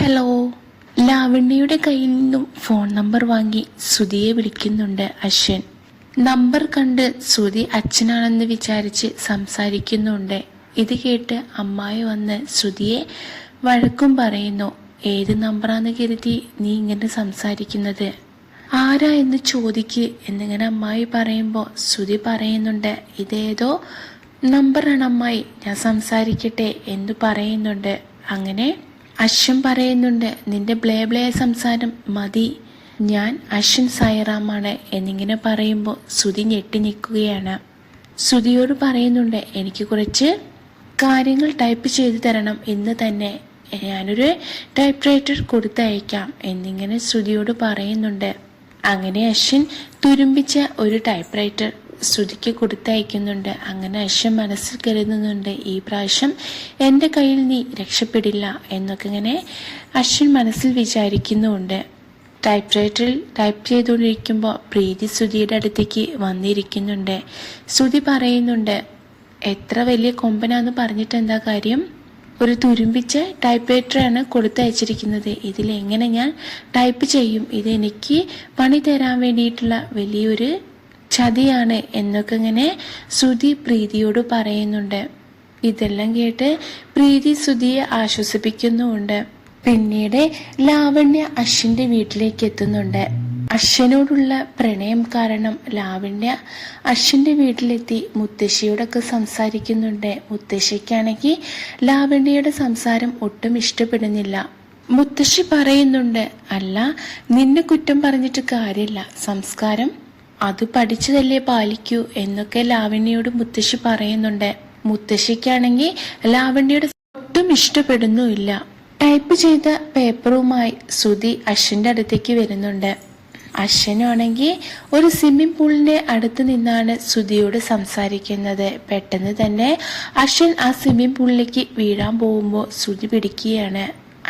Hello. ലാവണ്യയുടെ കയ്യിൽ നിന്നും phone number വാങ്ങി ശ്രുതിയെ വിളിക്കുന്നുണ്ട് അശ്വിൻ. നമ്പർ കണ്ട് ശ്രുതി അച്ഛനാണെന്ന് വിചാരിച്ച് സംസാരിക്കുന്നുണ്ട്. ഇത് കേട്ട് അമ്മായി വന്ന് ശ്രുതിയെ വഴക്കും പറയുന്നു. ഏത് നമ്പറാന്ന് കരുതി നീ ഇങ്ങനെ സംസാരിക്കുന്നത്, ആരാ എന്ന് ചോദിക്ക് എന്നിങ്ങനെ അമ്മായി പറയുമ്പോൾ ശ്രുതി പറയുന്നുണ്ട്, ഇതേതോ നമ്പറാണ് അമ്മായി, ഞാൻ സംസാരിക്കട്ടെ എന്ന് പറയുന്നുണ്ട്. അങ്ങനെ അശ്വിൻ പറയുന്നുണ്ട്, നിന്റെ ബ്ലേ സംസാരം മതി, ഞാൻ അശ്വിൻ സായിറാമാണ് എന്നിങ്ങനെ പറയുമ്പോൾ ശ്രുതി ഞെട്ടി നിൽക്കുകയാണ്. ശ്രുതിയോട് പറയുന്നുണ്ട്, എനിക്ക് കുറച്ച് കാര്യങ്ങൾ ടൈപ്പ് ചെയ്തു തരണം, ഇന്ന് തന്നെ ഞാനൊരു ടൈപ്പ് റൈറ്റർ കൊടുത്തയക്കാം എന്നിങ്ങനെ ശ്രുതിയോട് പറയുന്നുണ്ട്. അങ്ങനെ അശ്വിൻ തുരുമ്പിച്ച ഒരു ടൈപ്പ് റൈറ്റർ ശ്രുതിക്ക് കൊടുത്തയക്കുന്നുണ്ട്. അങ്ങനെ അശ്വിൻ മനസ്സിൽ കരുതുന്നുണ്ട്, ഈ പ്രാവശ്യം എൻ്റെ കയ്യിൽ നീ രക്ഷപ്പെടില്ല എന്നൊക്കെ ഇങ്ങനെ അശ്വിൻ മനസ്സിൽ വിചാരിക്കുന്നുമുണ്ട്. ടൈപ്പ് റൈറ്ററിൽ ടൈപ്പ് ചെയ്തുകൊണ്ടിരിക്കുമ്പോൾ പ്രീതി ശ്രുതിയുടെ അടുത്തേക്ക് വന്നിരിക്കുന്നുണ്ട്. ശ്രുതി പറയുന്നുണ്ട്, എത്ര വലിയ കൊമ്പനാന്ന് പറഞ്ഞിട്ട് എന്താ കാര്യം, ഒരു തുരുമ്പിച്ച ടൈപ്പ് റൈറ്ററാണ് കൊടുത്തയച്ചിരിക്കുന്നത്, ഇതിലെങ്ങനെ ഞാൻ ടൈപ്പ് ചെയ്യും, ഇതെനിക്ക് പണി തരാൻ വേണ്ടിയിട്ടുള്ള വലിയൊരു ചതിയാണ് എന്നൊക്കെ ഇങ്ങനെ ശ്രുതി പ്രീതിയോട് പറയുന്നുണ്ട്. ഇതെല്ലാം കേട്ട് പ്രീതി ശ്രുതിയെ ആശ്വസിപ്പിക്കുന്നുമുണ്ട്. പിന്നീട് ലാവണ്യ അശ്വിന്റെ വീട്ടിലേക്ക് എത്തുന്നുണ്ട്. അശ്വിനോടുള്ള പ്രണയം കാരണം ലാവണ്യ അശ്വിന്റെ വീട്ടിലെത്തി മുത്തശ്ശിയോടൊക്കെ സംസാരിക്കുന്നുണ്ട്. മുത്തശ്ശിക്കാണെങ്കിൽ ലാവണ്യയുടെ സംസാരം ഒട്ടും ഇഷ്ടപ്പെടുന്നില്ല. മുത്തശ്ശി പറയുന്നുണ്ട്, അല്ല നിന്നെ കുറ്റം പറഞ്ഞിട്ട് കാര്യമില്ല, സംസ്കാരം അത് പഠിച്ചതല്ലേ പാലിക്കൂ എന്നൊക്കെ ലാവണ്യയോട് മുത്തശ്ശി പറയുന്നുണ്ട്. മുത്തശ്ശിക്കാണെങ്കിൽ ലാവണ്യയുടെ ഒട്ടും ഇഷ്ടപ്പെടുന്നുമില്ല. ടൈപ്പ് ചെയ്ത പേപ്പറുമായി ശ്രുതി അശ്വിന്റെ അടുത്തേക്ക് വരുന്നുണ്ട്. അശ്വിനാണെങ്കിൽ ഒരു സ്വിമ്മിംഗ് പൂളിന്റെ അടുത്ത് നിന്നാണ് ശ്രുതിയോട് സംസാരിക്കുന്നത്. പെട്ടെന്ന് തന്നെ അശ്വിൻ ആ സ്വിമ്മിംഗ് പൂളിലേക്ക് വീഴാൻ പോകുമ്പോൾ ശ്രുതി പിടിക്കുകയാണ്.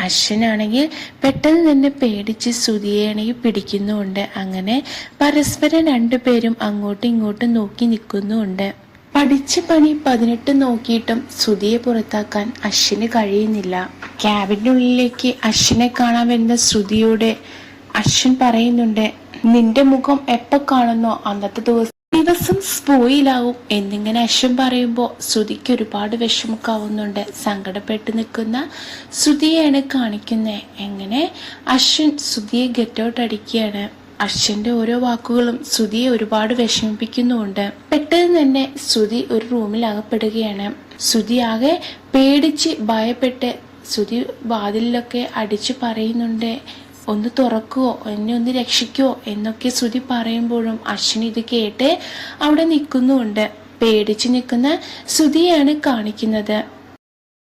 അശ്വിനാണെങ്കിൽ പെട്ടെന്ന് തന്നെ പേടിച്ച് ശ്രുതിയാണെങ്കിൽ പിടിക്കുന്നുമുണ്ട്. അങ്ങനെ പരസ്പരം രണ്ടുപേരും അങ്ങോട്ടും ഇങ്ങോട്ടും നോക്കി നിൽക്കുന്നുമുണ്ട്. പഠിച്ച പണി 18 നോക്കിയിട്ടും ശ്രുതിയെ പുറത്താക്കാൻ അശ്വിന് കഴിയുന്നില്ല. ക്യാബിനുള്ളിലേക്ക് അശ്വിനെ കാണാൻ വരുന്ന ശ്രുതിയോട് അശ്വിൻ പറയുന്നുണ്ട്, നിന്റെ മുഖം എപ്പോ കാണുന്നോ അന്നത്തെ ദിവസം സ്പോയിലാവും എന്നിങ്ങനെ അശ്വിൻ പറയുമ്പോൾ ശ്രുതിക്ക് ഒരുപാട് വിഷമക്കാവുന്നുണ്ട്. സങ്കടപ്പെട്ട് നിൽക്കുന്ന ശ്രുതിയെയാണ് കാണിക്കുന്നത്. എങ്ങനെ അശ്വിൻ ശ്രുതിയെ ഗെറ്റ് ഔട്ട് അടിക്കുകയാണ്. അശ്വിന്റെ ഓരോ വാക്കുകളും ശ്രുതിയെ ഒരുപാട് വിഷമിപ്പിക്കുന്നുമുണ്ട്. പെട്ടെന്ന് തന്നെ ശ്രുതി ഒരു റൂമിൽ അകപ്പെടുകയാണ്. ശ്രുതി ആകെ പേടിച്ച് ഭയപ്പെട്ട് ശ്രുതി വാതിലിലൊക്കെ അടിച്ചു പറയുന്നുണ്ട്, ഒന്ന് തുറക്കുവോ, എന്നെ ഒന്ന് രക്ഷിക്കുവോ എന്നൊക്കെ ശ്രുതി പറയുമ്പോഴും അശ്വിൻ ഇത് കേട്ട് അവിടെ നിൽക്കുന്നുമുണ്ട്. പേടിച്ച് നിൽക്കുന്ന ശ്രുതിയാണ് കാണിക്കുന്നത്.